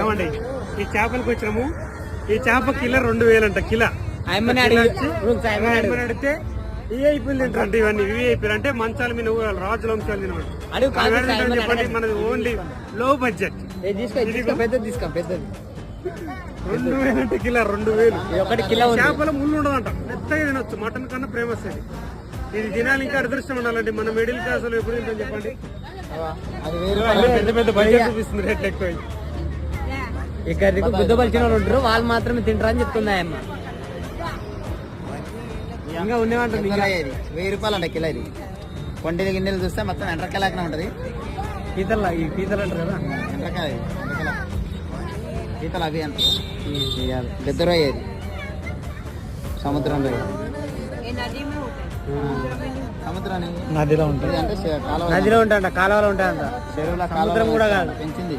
ఏమండి ఈ చేపలకు వచ్చినాము. ఈ చేప కిలో 2000 అంట. కిలో అడిగితే విఐపీలు తింటారంట. ఇవన్నీ విఐపీలు అంటే మంచాల మీద రాజుల వంశాలు తినమాట. చెప్పండి మనది ఓన్లీ లో బడ్జెట్. పెద్దది 2000 అంటే కిలో 2000. చేపల ముళ్ళు ఉండదంట. మెత్తగా తినొచ్చు. మటన్ కన్నా ఫేమస్ అది. ఇది తినాలి ఇంకా అదృష్టం ఉండాలండి. మన మిడిల్ క్లాస్ లో ఎప్పుడు తింటాం చెప్పండి. పెద్ద పెద్ద బడ్జెట్ చూపిస్తుంది. రేట్లు ఎక్కువ. ఇక్కడికి బుద్ధ పలిచిన వాళ్ళు ఉంటారు, వాళ్ళు మాత్రమే తింటారు అని చెప్తున్నాయమ్మ. ఇంకా ఉండేవంటుంది. 1000 రూపాయలు అంట కిలో. ఇది కొండలు గిన్నెలు చూస్తే మొత్తం ఎండ్రకాయలాగానే ఉంటది. పీతలు అంటారు కదా. ఎండ్రకాయ పీతలు అవి అంటారు. పెద్ద రొయ్య ఇది సముద్రం రొయ్య. సముద్రాన్ని నదిలో ఉంటుంది. అంటే నదిలో ఉంటాయంట, కాలువలో ఉంటాయంట. చెరువుల సముద్రం కూడా కాదు. పెంచింది.